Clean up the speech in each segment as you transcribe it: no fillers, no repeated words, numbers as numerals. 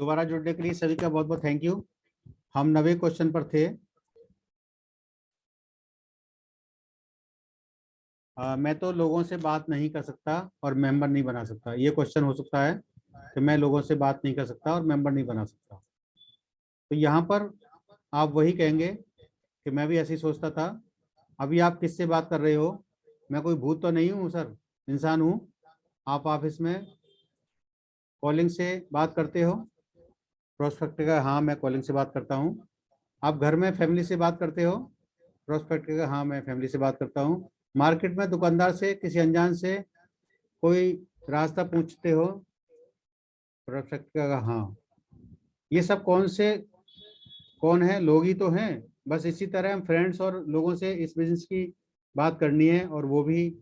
दोबारा जुड़ने के लिए सभी का बहुत बहुत थैंक यू। हम 90 क्वेश्चन पर थे। मैं तो लोगों से बात नहीं कर सकता और मेंबर नहीं बना सकता। ये क्वेश्चन हो सकता है कि मैं लोगों से बात नहीं कर सकता और मेंबर नहीं बना सकता। तो यहाँ पर आप वही कहेंगे कि मैं भी ऐसे ही सोचता था। अभी आप किससे बात कर रहे हो? मैं कोई भूत तो नहीं हूँ सर, इंसान हूँ। आप ऑफिस में कॉलिंग से बात करते हो? प्रोस्पेक्ट का हाँ मैं कॉलिंग से बात करता हूँ। आप घर में फैमिली से बात करते हो? प्रोस्पेक्ट का हाँ मैं फैमिली से बात करता हूँ। मार्केट में दुकानदार से, किसी अनजान से कोई रास्ता पूछते हो? प्रोस्पेक्ट का हाँ। ये सब कौन है? लोग ही तो हैं। बस इसी तरह हम फ्रेंड्स और लोगों से इस बिजनेस की बात करनी है, और वो भी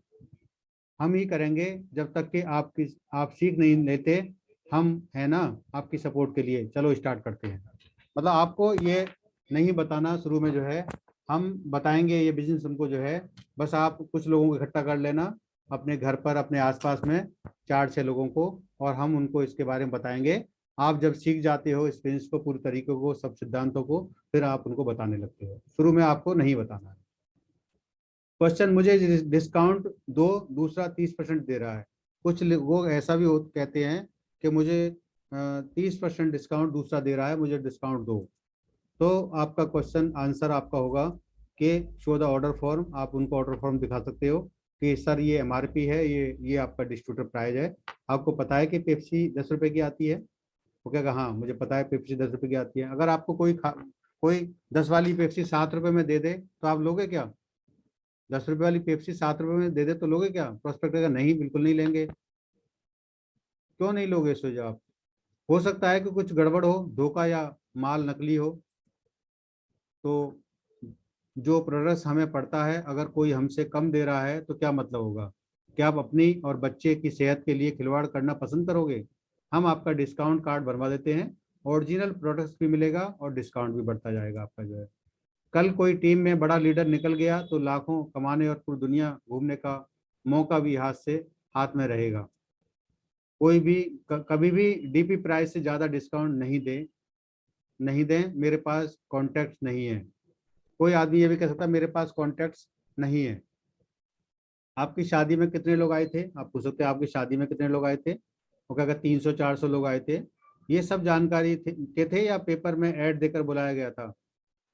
हम ही करेंगे जब तक कि आप सीख नहीं लेते। हम है ना आपकी सपोर्ट के लिए। चलो स्टार्ट करते हैं। मतलब आपको ये नहीं बताना शुरू में जो है, हम बताएंगे ये बिजनेस हमको जो है। बस आप कुछ लोगों को इकट्ठा कर लेना अपने घर पर, अपने आसपास में 4-6 लोगों को, और हम उनको इसके बारे में बताएंगे। आप जब सीख जाते हो इस बिजनेस को, पूरी तरीकों को, सब सिद्धांतों को, फिर आप उनको बताने लगते हो। शुरू में आपको नहीं बताना है। क्वेश्चन, मुझे डिस्काउंट दो, दूसरा 30% दे रहा है। कुछ लोग ऐसा भी कहते हैं कि मुझे 30% डिस्काउंट दूसरा दे रहा है, मुझे डिस्काउंट दो। तो आपका क्वेश्चन आंसर आपका होगा कि शो द ऑर्डर फॉर्म। आप उनको ऑर्डर फॉर्म दिखा सकते हो कि सर ये एमआरपी है, ये आपका डिस्ट्रीब्यूटर प्राइस है। आपको पता है कि पेप्सी 10 रुपए की आती है? वो कहेगा हाँ मुझे पता है पेप्सी 10 रुपए की आती है। अगर आपको कोई 10 वाली पेप्सी 7 रुपए में दे दे तो आप लोगे क्या? 10 रुपए वाली पेप्सी 7 रुपए में दे दे तो लोगे क्या? प्रोस्पेक्ट कहेगा नहीं, बिल्कुल नहीं लेंगे। क्यों नहीं लोगे? इसमें जवाब हो सकता है कि कुछ गड़बड़ हो, धोखा या माल नकली हो। तो जो प्रोडक्ट्स हमें पड़ता है, अगर कोई हमसे कम दे रहा है तो क्या मतलब होगा? क्या आप अपनी और बच्चे की सेहत के लिए खिलवाड़ करना पसंद करोगे? हम आपका डिस्काउंट कार्ड बनवा देते हैं, ओरिजिनल प्रोडक्ट्स भी मिलेगा और डिस्काउंट भी बढ़ता जाएगा आपका जो है। कल कोई टीम में बड़ा लीडर निकल गया तो लाखों कमाने और पूरी दुनिया घूमने का मौका भी हाथ में रहेगा। कोई भी कभी भी डीपी प्राइस से ज़्यादा डिस्काउंट नहीं दें, मेरे पास कॉन्टैक्ट्स नहीं है। कोई आदमी ये भी कह सकता है मेरे पास कॉन्टैक्ट्स नहीं है। आपकी शादी में कितने लोग आए थे? आप पूछ सकते हैं आपकी शादी में कितने लोग आए थे? वो कहेगा 300-400 लोग आए थे। ये सब जानकारी के थे या पेपर में ऐड देकर बुलाया गया था?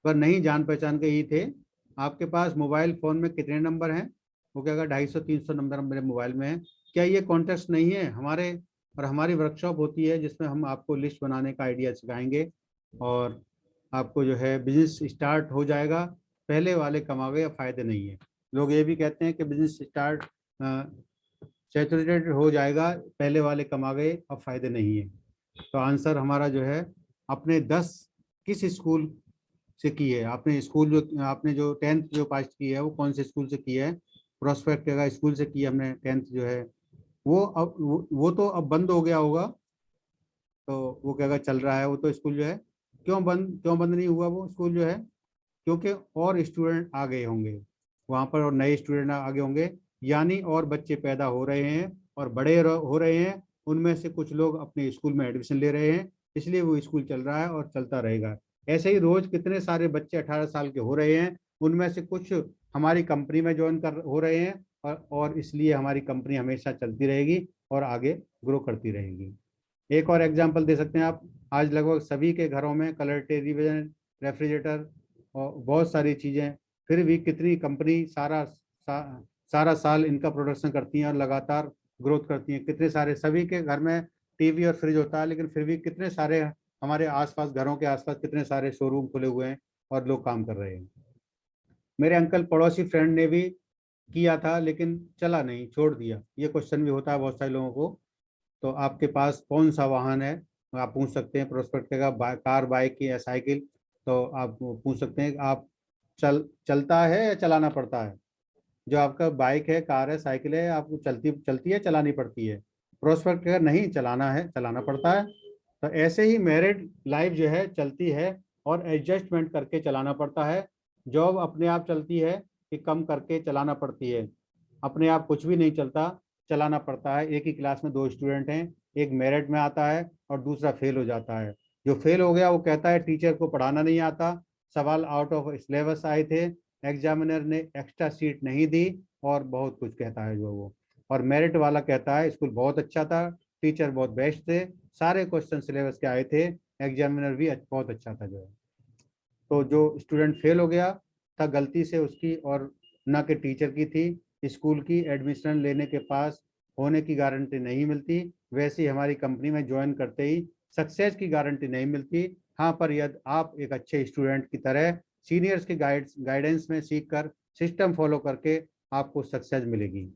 पर नहीं, जान पहचान के ही थे। आपके पास मोबाइल फोन में कितने नंबर हैं? वो कहेगा 250-300 नंबर मेरे मोबाइल में है। क्या ये कॉन्टेस्ट नहीं है? हमारी वर्कशॉप होती है जिसमें हम आपको लिस्ट बनाने का आइडिया सिखाएंगे, और आपको जो है बिजनेस स्टार्ट हो जाएगा। पहले वाले कमावे या फायदे नहीं है। लोग ये भी कहते हैं कि बिजनेस स्टार्ट सैचुरेटेड हो जाएगा, पहले वाले कमा गए, अब फायदे नहीं है। तो आंसर हमारा जो है, अपने 10 किस स्कूल से की है? आपने जो 10th जो पास की है वो कौन से स्कूल से की है? प्रोस्पेक्ट का स्कूल से की है हमने 10th जो है। वो तो अब बंद हो गया होगा। तो वो कहेगा चल रहा है वो तो स्कूल जो है। क्यों बंद नहीं हुआ वो स्कूल जो है? क्योंकि और स्टूडेंट आ गए होंगे वहाँ पर, और नए स्टूडेंट आ गए होंगे, यानी और बच्चे पैदा हो रहे हैं और बड़े हो रहे हैं। उनमें से कुछ लोग अपने स्कूल में एडमिशन ले रहे हैं, इसलिए वो स्कूल चल रहा है और चलता रहेगा। ऐसे ही रोज कितने सारे बच्चे 18 साल के हो रहे हैं, उनमें से कुछ हमारी कंपनी में ज्वाइन कर हो रहे हैं, और इसलिए हमारी कंपनी हमेशा चलती रहेगी और आगे ग्रो करती रहेगी। एक और एग्जांपल दे सकते हैं आप। आज लगभग सभी के घरों में कलर टेलीविजन, रेफ्रिजरेटर और बहुत सारी चीज़ें, फिर भी कितनी कंपनी सारा साल इनका प्रोडक्शन करती हैं और लगातार ग्रोथ करती हैं। कितने सारे, सभी के घर में टीवी और फ्रिज होता है, लेकिन फिर भी कितने सारे हमारे आसपास, घरों के आसपास कितने सारे शोरूम खुले हुए हैं और लोग काम कर रहे हैं। मेरे अंकल पड़ोसी फ्रेंड ने भी किया था लेकिन चला नहीं, छोड़ दिया। ये क्वेश्चन भी होता है बहुत सारे लोगों को। तो आपके पास कौन सा वाहन है? आप पूछ सकते हैं प्रोस्पेक्ट का, कार, बाइक या साइकिल। तो आप पूछ सकते हैं आप चलता है या चलाना पड़ता है? जो आपका बाइक है, कार है, साइकिल है, आपको चलती चलती है, चलानी पड़ती है? प्रोस्पेक्ट का नहीं, चलाना है, चलाना पड़ता है। तो ऐसे ही मैरिड लाइफ जो है चलती है और एडजस्टमेंट करके चलाना पड़ता है। जॉब अपने आप चलती है कि कम करके चलाना पड़ती है? अपने आप कुछ भी नहीं चलता। चलाना पड़ता है। एक ही क्लास में 2 स्टूडेंट हैं, एक मेरिट में आता है और दूसरा फेल हो जाता है। जो फेल हो गया वो कहता है टीचर को पढ़ाना नहीं आता, सवाल आउट ऑफ सिलेबस आए थे, एग्जामिनर ने एक्स्ट्रा सीट नहीं दी, और बहुत कुछ कहता है जो वो। और मेरिट वाला कहता है स्कूल बहुत अच्छा था, टीचर बहुत बेस्ट थे, सारे क्वेश्चन सिलेबस के आए थे, एग्जामिनर भी बहुत अच्छा था जो है। तो जो स्टूडेंट फेल हो गया था गलती से उसकी और ना कि टीचर की थी। स्कूल की एडमिशन लेने के पास होने की गारंटी नहीं मिलती, वैसे ही हमारी कंपनी में ज्वाइन करते ही सक्सेस की गारंटी नहीं मिलती। हाँ, पर यदि आप एक अच्छे स्टूडेंट की तरह सीनियर्स के गाइडेंस में सीख कर सिस्टम फॉलो करके आपको सक्सेस मिलेगी।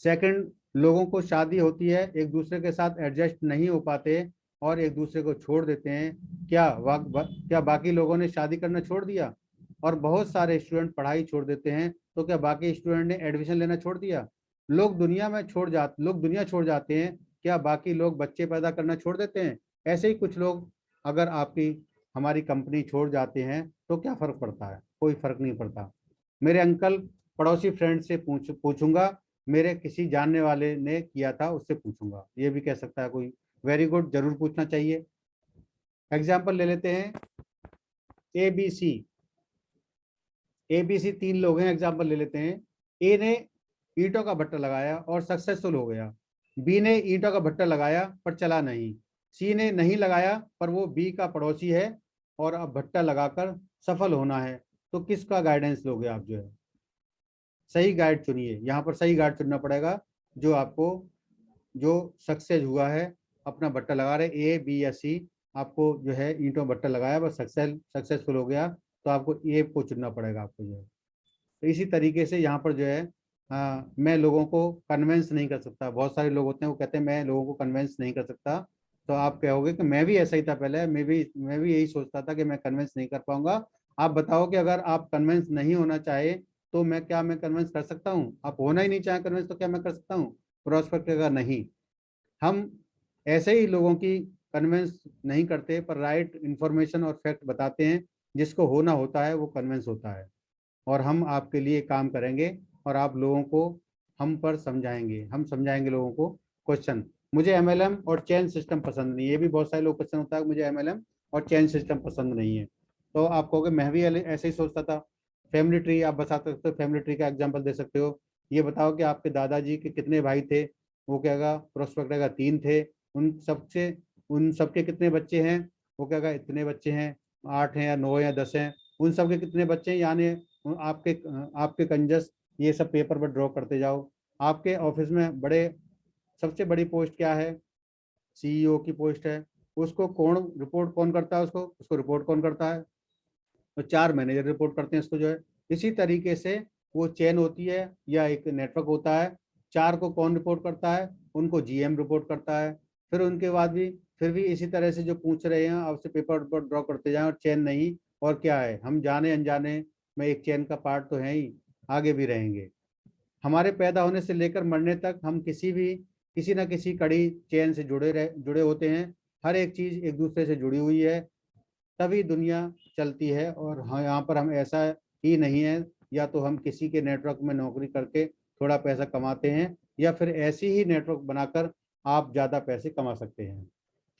सेकंड, लोगों को शादी होती है, एक दूसरे के साथ एडजस्ट नहीं हो पाते और एक दूसरे को छोड़ देते हैं। क्या बाकी लोगों ने शादी करना छोड़ दिया? और बहुत सारे स्टूडेंट पढ़ाई छोड़ देते हैं, तो क्या बाकी स्टूडेंट ने एडमिशन लेना छोड़ दिया? लोग दुनिया छोड़ जाते हैं, क्या बाकी लोग बच्चे पैदा करना छोड़ देते हैं? ऐसे ही कुछ लोग अगर आपकी हमारी कंपनी छोड़ जाते हैं तो क्या फर्क पड़ता है? कोई फर्क नहीं पड़ता। मेरे अंकल पड़ोसी फ्रेंड से पूछूंगा, मेरे किसी जानने वाले ने किया था उससे पूछूंगा, ये भी कह सकता है कोई। वेरी गुड, जरूर पूछना चाहिए। एग्जाम्पल ले लेते हैं, ए बी सी। तीन लोग हैं, एग्जाम्पल ले लेते हैं। ए ने ईंटों का भट्टा लगाया और सक्सेसफुल हो गया, बी ने ईंटों का भट्टा लगाया पर चला नहीं, सी ने नहीं लगाया पर वो बी का पड़ोसी है और अब भट्टा लगाकर सफल होना है। तो किसका गाइडेंस लोगे आप जो है? सही गाइड चुनिए, यहाँ पर सही गाइड चुनना पड़ेगा जो आपको, जो सक्सेस हुआ है, अपना भट्टा लगा रहे, ए बी या सी। आपको जो है ईंटों भट्टा लगाया बस सक्सेसफुल हो गया, तो आपको ए को चुनना पड़ेगा आपको जो है। तो इसी तरीके से यहाँ पर जो है, मैं लोगों को कन्वेंस नहीं कर सकता। बहुत सारे लोग होते हैं वो कहते हैं मैं लोगों को कन्वेंस नहीं कर सकता। तो आप कहोगे कि मैं भी ऐसा ही था पहले, मैं भी यही सोचता था कि मैं कन्वेंस नहीं कर पाऊंगा। आप बताओ कि अगर आप कन्वेंस नहीं होना चाहे तो मैं कन्वेंस कर सकता हूँ? आप होना ही नहीं चाहे कन्वेंस तो क्या मैं कर सकता हूँ? प्रोस्पेक्ट का नहीं। हम ऐसे ही लोगों की कन्वेंस नहीं करते, पर राइट इंफॉर्मेशन और फैक्ट बताते हैं, जिसको होना होता है वो कन्वेंस होता है। और हम आपके लिए काम करेंगे और आप लोगों को हम पर समझाएंगे, हम समझाएंगे लोगों को। क्वेश्चन, मुझे एमएलएम और चेन सिस्टम पसंद नहीं, ये भी बहुत सारे लोग क्वेश्चन होता है मुझे एमएलएम और चेन सिस्टम पसंद नहीं है। तो आप कहोगे मैं भी ऐसे ही सोचता था। फैमिली ट्री आप बता सकते हो, फैमिली ट्री का एग्जाम्पल दे सकते हो। ये बताओ कि आपके दादाजी के कितने भाई थे? वो कहेगा, प्रोस्पेक्ट रहेगा 3 थे। उन सबके कितने बच्चे हैं? वो कहेगा इतने बच्चे हैं, 8 हैं या 9 या 10 हैं। उन सबके कितने बच्चे हैं, यानी आपके आपके कंजस, ये सब पेपर पर ड्रॉ करते जाओ। आपके ऑफिस में सबसे बड़ी पोस्ट क्या है? सीईओ की पोस्ट है। उसको कौन करता है? उसको उसको रिपोर्ट कौन करता है? तो 4 मैनेजर रिपोर्ट करते हैं इसको जो है। इसी तरीके से वो चेन होती है या एक नेटवर्क होता है। 4 को कौन रिपोर्ट करता है? उनको जीएम रिपोर्ट करता है। फिर उनके बाद भी फिर भी इसी तरह से जो पूछ रहे हैं आपसे पेपर पर ड्रॉ करते जाएं और चेन नहीं। और क्या है, हम जाने अनजाने में एक चेन का पार्ट तो है ही, आगे भी रहेंगे। हमारे पैदा होने से लेकर मरने तक हम किसी ना किसी कड़ी चेन से जुड़े होते हैं। हर एक चीज एक दूसरे से जुड़ी हुई है, तभी दुनिया चलती है। और हाँ, यहाँ पर हम ऐसा ही नहीं है, या तो हम किसी के नेटवर्क में नौकरी करके थोड़ा पैसा कमाते हैं, या फिर ऐसी ही नेटवर्क बनाकर आप ज़्यादा पैसे कमा सकते हैं।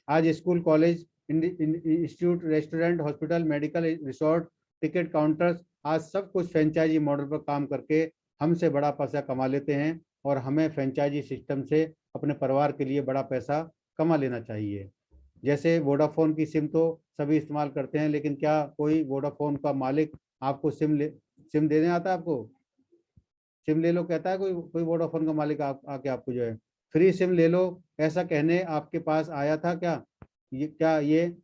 आज school, college, institute, restaurant, hospital, medical resort, ticket counters, आज सब कुछ फ्रेंचाइजी मॉडल पर काम करके हमसे बड़ा पैसा कमा लेते हैं। और हमें फ्रेंचाइजी सिस्टम से अपने परिवार के लिए बड़ा पैसा कमा लेना चाहिए। जैसे वोडाफोन की सिम तो सभी इस्तेमाल करते हैं, लेकिन क्या कोई वोडाफोन का मालिक आपको सिम देने आता है? आपको सिम ले लो कहता है कोई? कोई वोडाफोन का मालिक आके आपको जो है फ्री सिम ले लो ऐसा कहने आपके पास आया था क्या? ये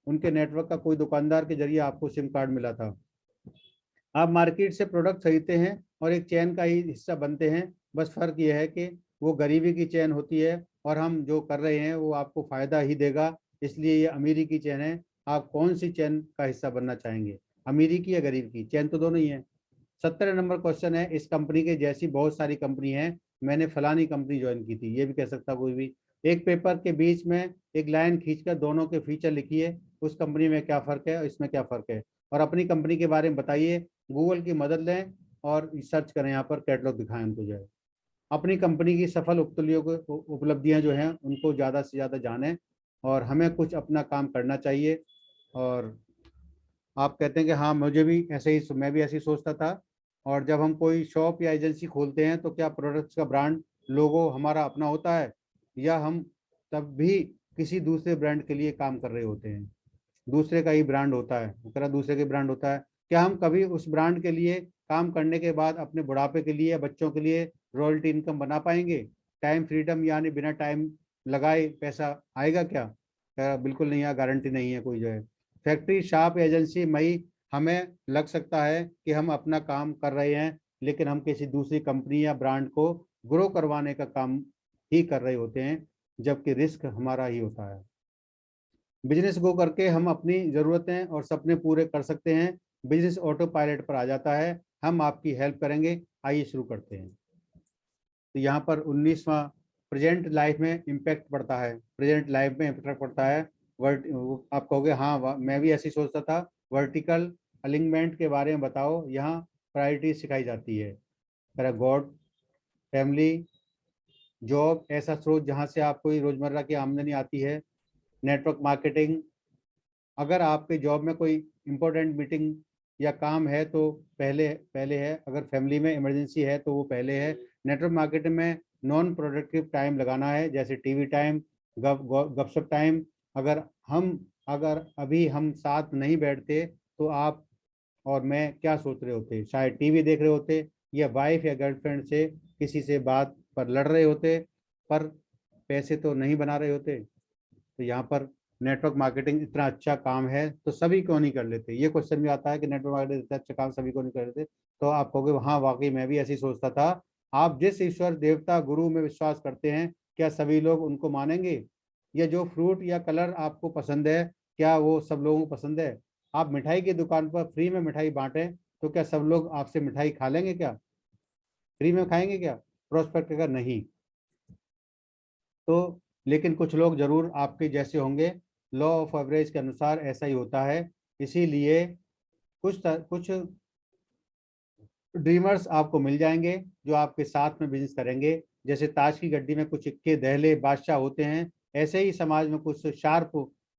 उनके नेटवर्क का कोई दुकानदार के जरिए आपको सिम कार्ड मिला था? आप मार्केट से प्रोडक्ट खरीदते हैं और एक चैन का ही हिस्सा बनते हैं। बस फर्क ये है कि वो गरीबी की चैन होती है और हम जो कर रहे हैं वो आपको फायदा ही देगा, इसलिए ये अमीरी की चैन है। आप कौन सी चैन का हिस्सा बनना चाहेंगे, अमीरी की या गरीब की? चैन तो दोनों ही है। 70 नंबर क्वेश्चन है, इस कंपनी के जैसी बहुत सारी कंपनी है, मैंने फलानी कंपनी ज्वाइन की थी। ये भी कह सकता कोई भी। एक पेपर के बीच में एक लाइन खींचकर दोनों के फीचर लिखिए, उस कंपनी में क्या फर्क है और इसमें क्या फर्क है, और अपनी कंपनी के बारे में बताइए। गूगल की मदद लें और सर्च करें, यहाँ पर कैटलॉग दिखाएं उनको जो है। अपनी कंपनी की सफल उपलब्धियां जो हैं उनको ज़्यादा से ज़्यादा जानें, और हमें कुछ अपना काम करना चाहिए। और आप कहते हैं कि हाँ मुझे भी ऐसे ही, मैं भी ऐसे ही सोचता था। और जब हम कोई शॉप या एजेंसी खोलते हैं तो क्या प्रोडक्ट्स का ब्रांड लोगो हमारा अपना होता है, या हम तब भी किसी दूसरे ब्रांड के लिए काम कर रहे होते हैं? दूसरे का ही ब्रांड होता है, तरह दूसरे के ब्रांड होता है। क्या हम कभी उस ब्रांड के लिए काम करने के बाद अपने बुढ़ापे के लिए या बच्चों के लिए रॉयल्टी इनकम बना पाएंगे? टाइम फ्रीडम यानी बिना टाइम लगाए पैसा आएगा क्या? बिल्कुल नहीं, यहाँ गारंटी नहीं है कोई जो है। फैक्ट्री शॉप एजेंसी मई हमें लग सकता है कि हम अपना काम कर रहे हैं, लेकिन हम किसी दूसरी कंपनी या ब्रांड को ग्रो करवाने का काम ही कर रहे होते हैं, जबकि रिस्क हमारा ही होता है। बिजनेस गो करके हम अपनी ज़रूरतें और सपने पूरे कर सकते हैं। बिजनेस ऑटो पायलट पर आ जाता है, हम आपकी हेल्प करेंगे। आइए शुरू करते हैं। तो यहाँ पर 19वां प्रेजेंट लाइफ में इम्पैक्ट पड़ता है, प्रेजेंट लाइफ में इम्पैक्ट पड़ता है। आप कहोगे हाँ मैं भी ऐसी सोचता था। वर्टिकल अलिग्नमेंट के बारे में बताओ। यहाँ प्रायोरिटी सिखाई जाती है। गॉड, फैमिली, जॉब ऐसा स्रोत जहाँ से आपको रोजमर्रा की आमदनी आती है। नेटवर्क मार्केटिंग, अगर आपके जॉब में कोई इंपॉर्टेंट मीटिंग या काम है तो पहले पहले है, अगर फैमिली में इमरजेंसी है तो वो पहले है। नेटवर्क मार्केटिंग में नॉन प्रोडक्टिव टाइम लगाना है, जैसे टीवी टाइम, गपशप टाइम। अगर अभी हम साथ नहीं बैठते तो आप और मैं क्या सोच रहे होते? शायद टीवी देख रहे होते, या वाइफ या गर्लफ्रेंड से किसी से बात पर लड़ रहे होते, पर पैसे तो नहीं बना रहे होते। तो यहाँ पर नेटवर्क मार्केटिंग इतना अच्छा काम है तो सभी क्यों नहीं कर लेते? ये क्वेश्चन भी आता है कि नेटवर्क मार्केटिंग इतना अच्छा काम सभी को नहीं कर लेते। तो आप कहोगे हाँ वाकई मैं भी ऐसे ही सोचता था। आप जिस ईश्वर देवता गुरु में विश्वास करते हैं, क्या सभी लोग उनको मानेंगे? या जो फ्रूट या कलर आपको पसंद है, क्या वो सब लोगों को पसंद है? आप मिठाई की दुकान पर फ्री में मिठाई बांटें तो क्या सब लोग आपसे मिठाई खा लेंगे? क्या फ्री में खाएंगे? क्या प्रोस्पेक्ट का नहीं। तो लेकिन कुछ लोग जरूर आपके जैसे होंगे। लॉ ऑफ एवरेज के अनुसार ऐसा ही होता है। इसीलिए कुछ ड्रीमर्स आपको मिल जाएंगे जो आपके साथ में बिजनेस करेंगे। जैसे ताश की गड्डी में कुछ इक्के दहले बादशाह होते हैं, ऐसे ही समाज में कुछ शार्प,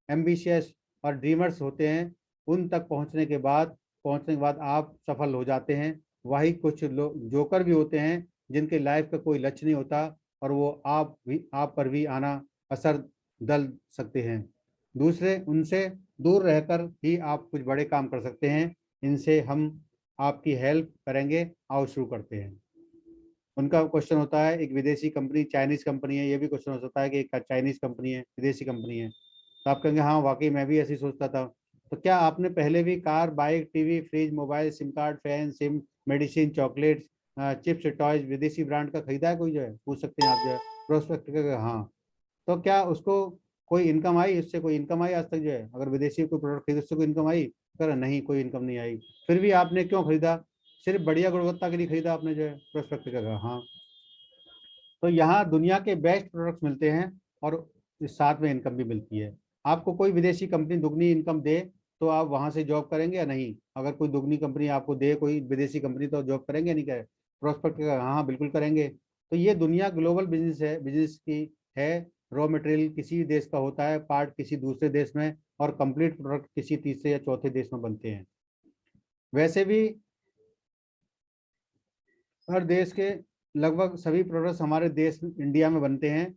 एम्बिशियस और ड्रीमर्स होते हैं। उन तक पहुंचने के बाद आप सफल हो जाते हैं। वही कुछ लोग जोकर भी होते हैं जिनके लाइफ का कोई लक्ष्य नहीं होता, और वो आप पर भी आना असर दल सकते हैं। दूसरे उनसे दूर रहकर ही आप कुछ बड़े काम कर सकते हैं। इनसे हम आपकी हेल्प करेंगे। आओ शुरू करते हैं। उनका क्वेश्चन होता है, एक विदेशी कंपनी चाइनीज कंपनी है। ये भी क्वेश्चन हो सकता है कि एक चाइनीज कंपनी है, विदेशी कंपनी है। तो आप कहेंगे हाँ वाकई मैं भी ऐसे ही सोचता था। तो क्या आपने पहले भी car, bike, TV, fridge, mobile, SIM card, fan, SIM, medicine, chocolates, chips, toys विदेशी ब्रांड का खरीदा है? कोई जो है पूछ सकते हैं आप जो है प्रोस्पेक्ट का। हाँ। तो क्या उसको कोई इनकम आई? उससे कोई इनकम आई आज तक जो है? अगर विदेशी कोई प्रोडक्ट खरीदे उससे कोई इनकम आई? कर नहीं, कोई इनकम नहीं आई। फिर भी आपने क्यों खरीदा? सिर्फ बढ़िया गुणवत्ता के लिए खरीदा आपने जो है प्रोस्पेक्ट का। हाँ। तो यहाँ दुनिया के बेस्ट प्रोडक्ट्स मिलते हैं और साथ में इनकम भी मिलती है। आपको कोई विदेशी कंपनी दुगनी इनकम दे तो आप वहां से जॉब करेंगे या नहीं? अगर कोई दुगनी कंपनी आपको दे, कोई विदेशी कंपनी, तो जॉब करेंगे या नहीं? करें प्रोस्पेक्ट का? हाँ बिल्कुल करेंगे। तो ये दुनिया ग्लोबल बिजनेस है, बिजनेस की है। रॉ मटेरियल किसी देश का होता है, पार्ट किसी दूसरे देश में, और कंप्लीट प्रोडक्ट किसी तीसरे या चौथे देश में बनते हैं। वैसे भी हर देश के लगभग सभी प्रोडक्ट्स हमारे देश इंडिया में बनते हैं।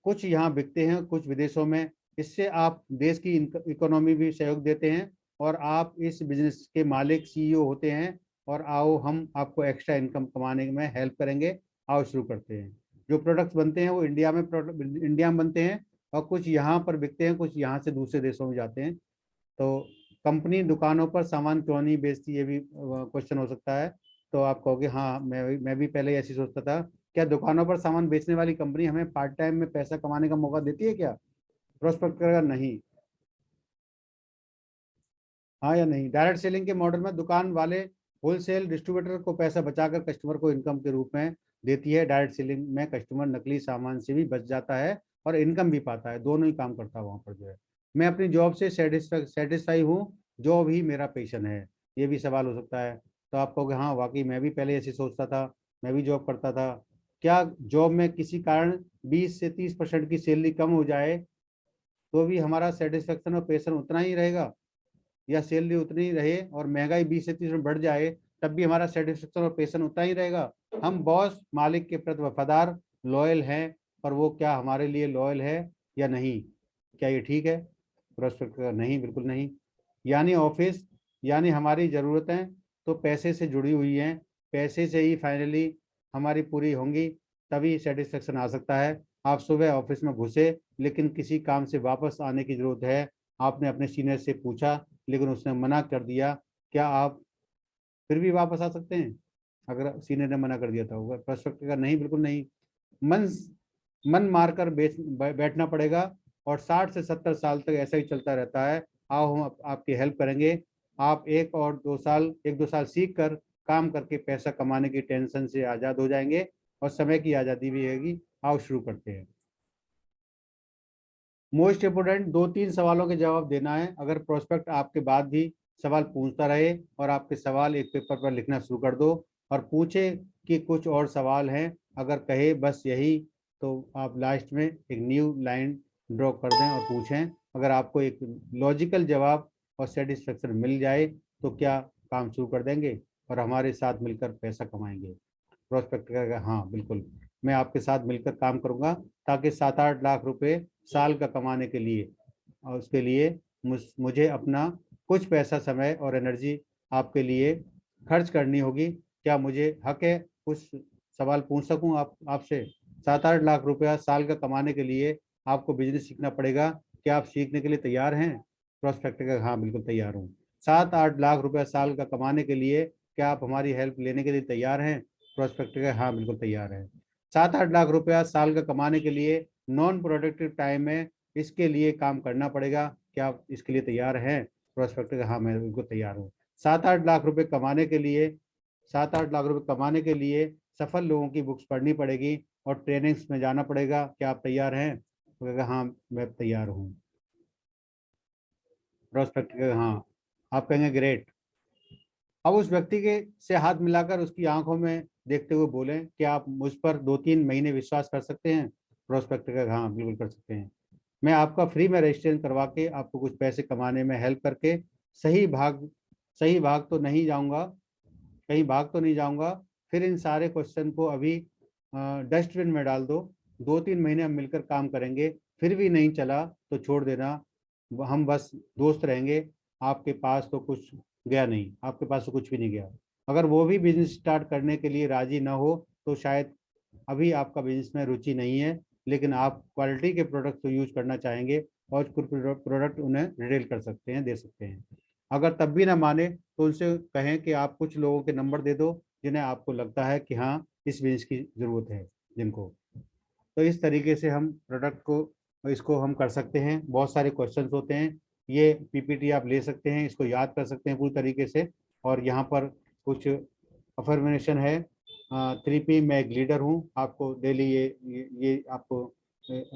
कुछ यहाँ बिकते हैं, कुछ विदेशों में। इससे आप देश की इकोनॉमी भी सहयोग देते हैं, और आप इस बिजनेस के मालिक सीईओ होते हैं। और आओ हम आपको एक्स्ट्रा इनकम कमाने में हेल्प करेंगे। आओ शुरू करते हैं। जो प्रोडक्ट्स बनते हैं वो इंडिया में बनते हैं, और कुछ यहाँ पर बिकते हैं, कुछ यहाँ से दूसरे देशों में जाते हैं। तो कंपनी दुकानों पर सामान क्यों नहीं बेचती, ये भी क्वेश्चन हो सकता है। तो आप कहोगे हाँ मैं भी पहले ऐसी सोचता था। क्या दुकानों पर सामान बेचने वाली कंपनी हमें पार्ट टाइम में पैसा कमाने का मौका देती है? क्या प्रोस्पेक्ट करेगा? नहीं। हाँ या नहीं? डायरेक्ट सेलिंग के मॉडल में दुकान वाले होलसेल डिस्ट्रीब्यूटर को पैसा बचाकर कस्टमर को इनकम के रूप में देती है। डायरेक्ट सेलिंग में कस्टमर नकली सामान से भी बच जाता है और इनकम भी पाता है, दोनों ही काम करता है वहां पर जो है। मैं अपनी जॉब से सेटिस्फाई हूँ, जॉब ही मेरा पैशन है। ये भी सवाल हो सकता है। तो आप कहोगे हाँ वाकई मैं भी पहले ऐसे सोचता था, मैं भी जॉब करता था। क्या जॉब में किसी कारण 20 से 30% की सैलरी कम हो जाए तो भी हमारा सेटिस्फेक्शन और पैशन उतना ही रहेगा, या सैलरी उतनी ही रहे और महंगाई 20 से 30% बढ़ जाए तब भी हमारा सेटिस्फेक्शन और पैशन उतना ही रहेगा? हम बॉस मालिक के प्रति वफादार लॉयल हैं, पर वो क्या हमारे लिए लॉयल है या नहीं? क्या ये ठीक है? प्रोस्पेक्ट का नहीं, बिल्कुल नहीं। यानी ऑफिस, यानी हमारी ज़रूरतें तो पैसे से जुड़ी हुई हैं, पैसे से ही फाइनली हमारी पूरी होंगी, तभी सेटिस्फेक्शन आ सकता है। आप सुबह ऑफिस में घुसे लेकिन किसी काम से वापस आने की ज़रूरत है, आपने अपने सीनियर से पूछा लेकिन उसने मना कर दिया, क्या आप फिर भी वापस आ सकते हैं अगर सीनियर ने मना कर दिया था? होगा पर्सपेक्टिव का नहीं, बिल्कुल नहीं। मन मन मारकर बैठना पड़ेगा और 60 से 70 साल तक ऐसा ही चलता रहता है। आओ हम आपकी हेल्प करेंगे। आप 1-2 साल सीख कर काम करके पैसा कमाने की टेंशन से आज़ाद हो जाएंगे और समय की आज़ादी भी रहेगी। आओ शुरू करते हैं। मोस्ट इम्पोर्टेंट 2-3 सवालों के जवाब देना है। अगर प्रोस्पेक्ट आपके बाद भी सवाल पूछता रहे और आपके सवाल एक पेपर पर लिखना शुरू कर दो और पूछे कि कुछ और सवाल हैं, अगर कहे बस यही, तो आप लास्ट में एक न्यू लाइन ड्रॉ कर दें और पूछें। अगर आपको एक लॉजिकल जवाब और सेटिस्फेक्शन मिल जाए तो क्या काम शुरू कर देंगे और हमारे साथ मिलकर पैसा कमाएंगे? प्रोस्पेक्ट करेगा हाँ बिल्कुल, मैं आपके साथ मिलकर काम करूंगा ताकि 7-8 लाख रुपए साल का कमाने के लिए, और उसके लिए मुझे अपना कुछ पैसा, समय और एनर्जी आपके लिए खर्च करनी होगी। क्या मुझे हक है कुछ सवाल पूछ सकूं आपसे? 7-8 लाख रुपया साल का कमाने के लिए आपको बिजनेस सीखना पड़ेगा, क्या आप सीखने के लिए तैयार हैं? प्रोस्पेक्ट का हाँ बिल्कुल तैयार हूँ। 7-8 लाख रुपया साल का कमाने के लिए क्या आप हमारी हेल्प लेने के लिए तैयार हैं? प्रोस्पेक्ट का हाँ बिल्कुल तैयार है। 7-8 लाख रुपया साल का कमाने के लिए नॉन प्रोडक्टिव टाइम में इसके लिए काम करना पड़ेगा, क्या आप इसके लिए तैयार हैं? प्रोस्पेक्ट का हाँ मैं बिल्कुल तैयार हूँ। 7-8 लाख रुपए कमाने के लिए 7-8 लाख रुपए कमाने के लिए सफल लोगों की बुक्स पढ़नी पड़ेगी और ट्रेनिंग्स में जाना पड़ेगा, क्या आप तैयार हैं? तो कहेगा हाँ मैं तैयार हूँ। प्रोस्पेक्ट का हाँ, आप कहेंगे ग्रेट। अब उस व्यक्ति के से हाथ मिलाकर उसकी आंखों में देखते हुए बोलें, क्या आप मुझ पर 2-3 महीने विश्वास कर सकते हैं? प्रोस्पेक्ट का हाँ बिल्कुल कर सकते हैं। मैं आपका फ्री में रजिस्ट्रेशन करवा के आपको कुछ पैसे कमाने में हेल्प करके सही भाग सही भाग तो नहीं जाऊंगा, कहीं भाग तो नहीं जाऊंगा। फिर इन सारे क्वेश्चन को अभी डस्टबिन में डाल दो। 2-3 महीने हम मिलकर काम करेंगे, फिर भी नहीं चला तो छोड़ देना, हम बस दोस्त रहेंगे। आपके पास तो कुछ गया नहीं, आपके पास तो कुछ भी नहीं गया। अगर वो भी बिजनेस स्टार्ट करने के लिए राजी ना हो तो शायद अभी आपका बिजनेस में रुचि नहीं है, लेकिन आप क्वालिटी के प्रोडक्ट को यूज करना चाहेंगे और कुछ प्रोडक्ट उन्हें रिटेल कर सकते हैं, दे सकते हैं। अगर तब भी ना माने तो उनसे कहें कि आप कुछ लोगों के नंबर दे दो जिन्हें आपको लगता है कि हाँ इस बिजनेस की ज़रूरत है जिनको। तो इस तरीके से हम प्रोडक्ट को इसको हम कर सकते हैं। बहुत सारे क्वेश्चंस होते हैं, ये पीपीटी आप ले सकते हैं, इसको याद कर सकते हैं पूरी तरीके से। और यहाँ पर कुछ अफर्मेशन है। 3P मैं एक लीडर हूँ, आपको डेली ये आपको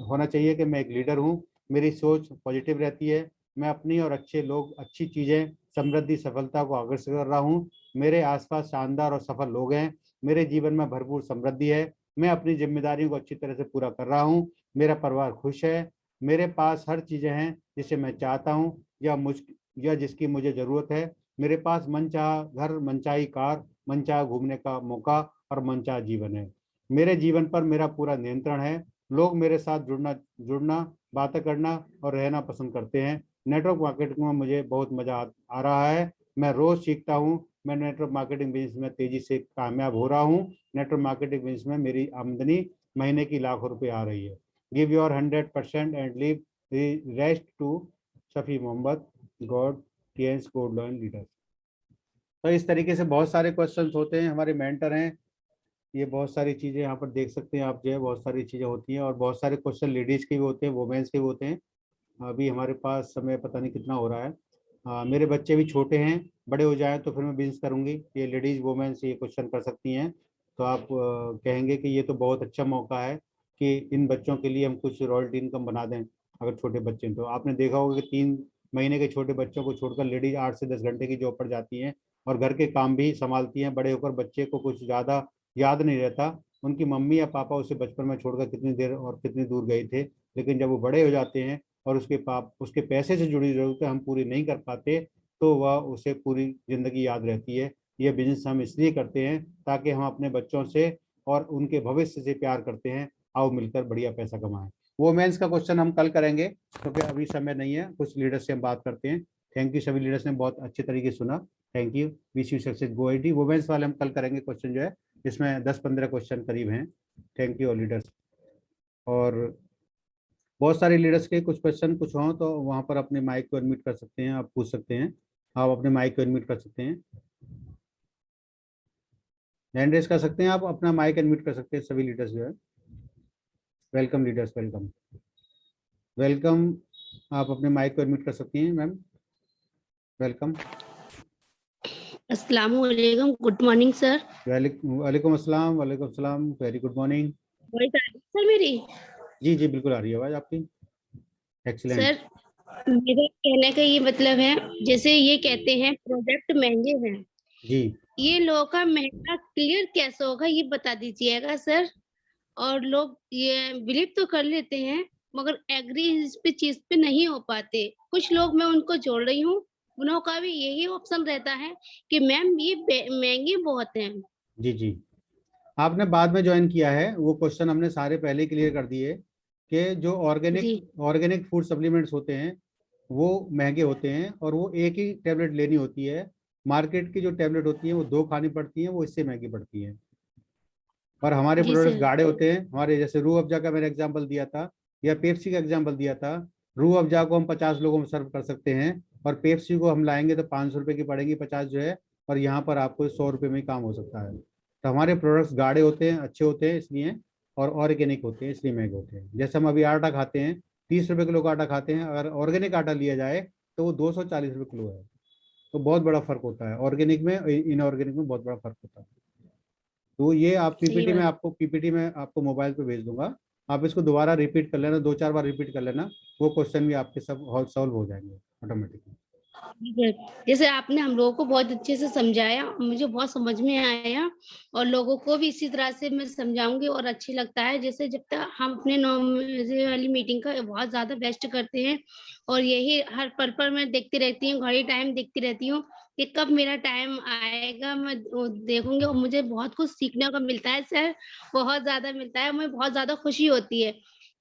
होना चाहिए कि मैं एक लीडर हूँ, मेरी सोच पॉजिटिव रहती है, मैं अपनी और अच्छे लोग, अच्छी चीज़ें, समृद्धि, सफलता को अग्रसर कर रहा हूँ, मेरे आसपास शानदार और सफल लोग हैं, मेरे जीवन में भरपूर समृद्धि है, मैं अपनी जिम्मेदारियों को अच्छी तरह से पूरा कर रहा हूँ, मेरा परिवार खुश है, मेरे पास हर चीज़ें हैं जिसे मैं चाहता हूँ या जिसकी मुझे ज़रूरत है, मेरे पास मनचाहा घर, मनचाही कार, मनचाहा घूमने का मौका और मनचाहा जीवन है, मेरे जीवन पर मेरा पूरा नियंत्रण है, लोग मेरे साथ जुड़ना जुड़ना बातें करना और रहना पसंद करते हैं। नेटवर्क मार्केटिंग में मुझे बहुत मजा आ रहा है, मैं रोज सीखता हूँ, मैं नेटवर्क मार्केटिंग बिजनेस में तेजी से कामयाब हो रहा हूँ, नेटवर्क मार्केटिंग बिजनेस में मेरी आमदनी महीने की लाखों रुपए आ रही है। Give your 100% and leave rest to Shafi Mohammed, god Tiens gold loan leader. तो इस तरीके से बहुत सारे क्वेश्चंस होते हैं, हमारे मेंटर हैं, ये बहुत सारी चीज़ें यहाँ पर देख सकते हैं आप, जो है बहुत सारी चीज़ें होती हैं और बहुत सारे क्वेश्चन लेडीज़ के भी होते हैं, वुमेन्स के भी होते हैं। अभी हमारे पास समय पता नहीं कितना हो रहा है। मेरे बच्चे भी छोटे हैं, बड़े हो जाएं तो फिर मैं बिजनेस करूंगी, ये लेडीज़ वुमेन्स ये क्वेश्चन कर सकती हैं। तो आप कहेंगे कि ये तो बहुत अच्छा मौका है कि इन बच्चों के लिए हम कुछ रॉयल्टी इनकम बना दें। अगर छोटे बच्चे हैं तो आपने देखा होगा कि 3 महीने के छोटे बच्चों को छोड़कर लेडीज 8 से 10 घंटे की जॉब पर जाती हैं और घर के काम भी संभालती हैं। बड़े होकर बच्चे को कुछ ज़्यादा याद नहीं रहता, उनकी मम्मी या पापा उसे बचपन में छोड़कर कितनी देर और कितनी दूर गए थे, लेकिन जब वो बड़े हो जाते हैं और उसके पैसे से जुड़ी जरूरतें हम पूरी नहीं कर पाते, तो वह उसे पूरी जिंदगी याद रहती है। यह बिजनेस हम इसलिए करते हैं ताकि हम अपने बच्चों से और उनके भविष्य से प्यार करते हैं। आओ मिलकर बढ़िया पैसा कमाएं। वोमेन्स का क्वेश्चन हम कल करेंगे क्योंकि अभी समय नहीं है। कुछ लीडर्स से हम बात करते हैं। थैंक यू, सभी लीडर्स ने बहुत अच्छे तरीके से सुना। Thank you, wish you success, go IT. Women's वाले हम कल करेंगे क्वेश्चन जो है, इसमें 10-15 क्वेश्चन करीब हैं। Thank you all leaders. और बहुत सारे लीडर्स के कुछ क्वेश्चन कुछ हों तो वहां पर अपने माइक को अनम्यूट कर सकते हैं, आप पूछ सकते हैं। आप अपने माइक को अनम्यूट कर सकते हैं, हैंड रेस कर सकते हैं, आप अपना माइक अनम्यूट कर सकते हैं सभी लीडर्स जो है। Welcome leaders, welcome welcome. आप अपने माइक को अनम्यूट कर सकती हैं मैम, वेलकम। अस्सलाम वालेकुम, गुड मॉर्निंग सर। वालेकुम अस्सलाम, वालेकुम अस्सलाम, वेरी गुड मॉर्निंग। वॉइस आ रही है सर मेरी? जी जी बिल्कुल आ रही है आवाज आपकी, एक्सीलेंट। सर मेरा कहने का ये मतलब है, जैसे ये कहते हैं प्रोडक्ट महंगे हैं, जी ये लोगों का महंगा क्लियर कैसे होगा ये बता दीजिएगा सर। और लोग ये बिलीव तो कर लेते हैं मगर एग्री इस पे चीज पे नहीं हो पाते। कुछ लोग मैं उनको जोड़ रही हूँ, उन्हों का भी यही ऑप्शन रहता है कि मैम ये महंगे बहुत हैं। जी जी, आपने बाद में ज्वाइन किया है, वो क्वेश्चन हमने सारे पहले क्लियर कर दिए कि जो ऑर्गेनिक जी ऑर्गेनिक फूड सप्लीमेंट्स होते हैं वो महंगे होते हैं और वो एक ही टेबलेट लेनी होती है। मार्केट की जो टेबलेट होती है वो 2 खानी पड़ती हैं, वो इससे महंगी पड़ती हैं। और हमारे जी प्रोडक्ट्स सर। गाढ़े होते हैं। हमारे जैसे रूह अफ़ज़ा का मैंने एग्जांपल दिया था या पेप्सी का एग्जांपल दिया था। रूह अफ़ज़ा को हम 50 लोगों में सर्व कर सकते हैं और पेप्सी को हम लाएंगे तो 500 रुपए की पड़ेगी 50 जो है, और यहाँ पर आपको 100 रुपए में ही काम हो सकता है। तो हमारे प्रोडक्ट्स गाढ़े होते हैं, अच्छे होते हैं इसलिए, और ऑर्गेनिक होते हैं इसलिए महंगे होते हैं। जैसे हम अभी आटा खाते हैं, 30 रुपए किलो का आटा खाते हैं, अगर ऑर्गेनिक आटा लिया जाए तो वो 240 रुपए किलो है। तो बहुत बड़ा फर्क होता है ऑर्गेनिक में, इनऑर्गेनिक में बहुत बड़ा फर्क होता है। तो ये आप सही बात। पीपीटी में आपको मोबाइल पे भेज दूंगा, आप इसको दोबारा रिपीट कर लेना, 2-4 बार रिपीट कर लेना, वो क्वेश्चन भी आपके सब सॉल्व हो जाएंगे ऑटोमेटिकली। जैसे आपने हम लोगों को बहुत अच्छे से समझाया, मुझे बहुत समझ में आया और लोगों को भी इसी तरह से मैं समझाऊंगी और अच्छी लगता है। जैसे जब तक हम अपने 9 बजे वाली मीटिंग का बहुत ज्यादा बेस्ट करते हैं और यही हर पल पर मैं देखती रहती हूँ, घड़ी टाइम देखती रहती हूँ कि कब मेरा टाइम आएगा, मैं देखूंगी और मुझे बहुत कुछ सीखने को मिलता है सर, बहुत ज्यादा मिलता है। मुझे बहुत ज्यादा खुशी होती है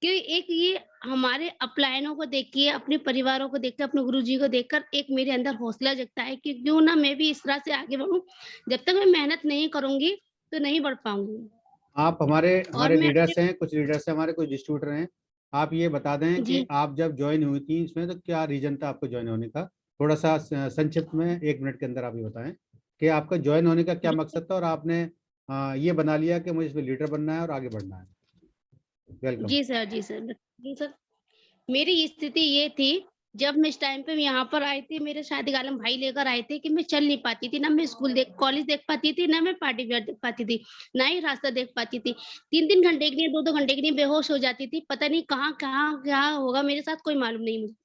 कि एक ये हमारे अपलायनों को देख के, अपने परिवारों को देखकर, अपने गुरुजी को देखकर एक मेरे अंदर हौसला जगता है कि क्यों ना मैं भी इस तरह से आगे बढ़ूं। जब तक मैं मेहनत नहीं करूंगी तो नहीं बढ़ पाऊंगी। आप हमारे और हमारे मैं अपने लीडर्स हैं, कुछ लीडर्स हैं हमारे, कुछ डिस्ट्रीब्यूटर हैं। आप ये बता दें कि जी आप जब ज्वाइन हुई थी इसमें तो क्या रीजन था आपको ज्वाइन होने का? थोड़ा सा संक्षिप्त में 1 मिनट के अंदर आप ये बताएं कि आपका ज्वाइन होने का क्या जी मकसद था और आपने ये बना लिया कि मुझे इसमें लीडर बनना है और आगे बढ़ना है। वेलकम। जी सर, जी सर, जी सर। मेरी स्थिति ये थी, जब मैं इस टाइम पे यहाँ पर आई थी, मेरे शादी का आलम भाई लेकर आए थे कि मैं चल नहीं पाती थी, ना मैं कॉलेज देख पाती थी, ना मैं पार्टी वेयर देख पाती थी, ना ही रास्ता देख पाती थी। 3-3 घंटे के लिए, 2-2 घंटे के लिए बेहोश हो जाती थी। पता नहीं कहाँ क्या होगा मेरे साथ, कोई मालूम नहीं मुझे।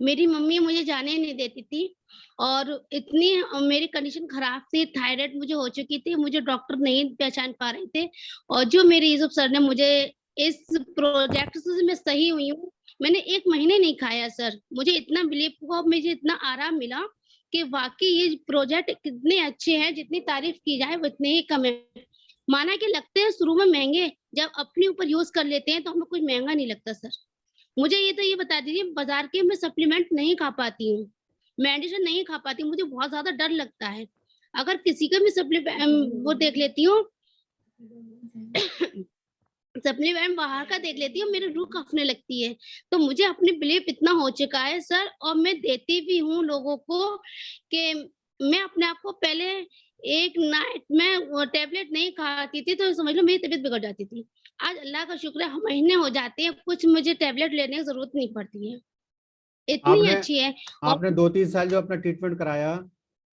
मेरी मम्मी मुझे जाने ही नहीं देती थी और इतनी मेरी कंडीशन खराब थी, थायराइड मुझे हो चुकी थी, मुझे डॉक्टर नहीं पहचान पा रहे थे। और जो मेरे यूसुफ सर ने मुझे इस प्रोजेक्ट से मैं सही हुई हूँ। मैंने 1 महीने नहीं खाया सर, मुझे इतना बिलीव हुआ, मुझे इतना आराम मिला कि वाक़ई ये प्रोजेक्ट कितने अच्छे हैं, जितनी तारीफ़ की जाए वो उतनी ही कम है। माना कि लगते हैं शुरू में महँगे, जब अपने ऊपर यूज़ कर लेते हैं तो हमें कुछ महँगा नहीं लगता सर। मुझे ये बता दीजिए, बाज़ार के मैं सप्लीमेंट नहीं खा पाती हूँ, मेडिसिन नहीं खा पाती हूँ, मुझे बहुत ज़्यादा डर लगता है। अगर किसी का भी वो देख लेती हूँ सप्लीमेंट बाहर का देख लेती हूँ, मेरी रूह काँपने लगती है। तो मुझे अपनी बिलीव इतना हो चुका है सर, और मैं देती भी हूँ लोगों को कि मैं अपने आप को पहले एक नाइट में वो टैबलेट नहीं खाती थी तो समझ लो मेरी तबीयत बिगड़ जाती थी। आज अल्लाह का शुक्र है महीने हो जाते हैं, कुछ मुझे टैबलेट लेने की ज़रूरत नहीं पड़ती है, इतनी आपने अच्छी है। और आपने 2-3 साल जो अपना ट्रीटमेंट कराया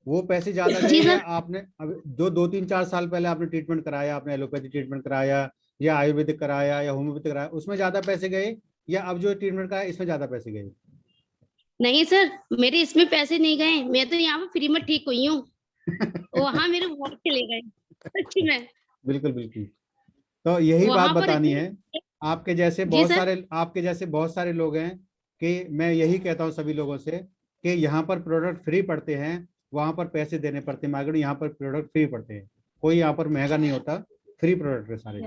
वो पैसे ज्यादा गए, जी या सर। आपने अब जो 2-3-4 साल पहले आपने ट्रीटमेंट कराया, आपने एलोपैथी ट्रीटमेंट कराया या आयुर्वेदिक कराया या होम्योपैथिक कराया, उसमें ज्यादा पैसे गए, या अब जो ट्रीटमेंट कराया इसमें ज्यादा पैसे गए? नहीं सर, मेरे इसमें पैसे नहीं गए, मैं तो यहाँ पे फ्री में ठीक हुई हूँ, वहाँ मेरे बहुत चले गए, सच्ची में। बिल्कुल बिल्कुल। तो यही बात वहां पर बतानी इतनी। है। आपके जैसे जी बहुत सर। सारे आपके जैसे बहुत सारे लोग हैं कि मैं यही कहता हूँ सभी लोगों से कि यहाँ पर प्रोडक्ट फ्री पड़ते हैं, वहां पर पैसे देने पड़ते हैं मार्केट, यहाँ पर प्रोडक्ट फ्री पड़ते हैं, कोई यहाँ पर महंगा नहीं होता, फ्री प्रोडक्ट है सारे।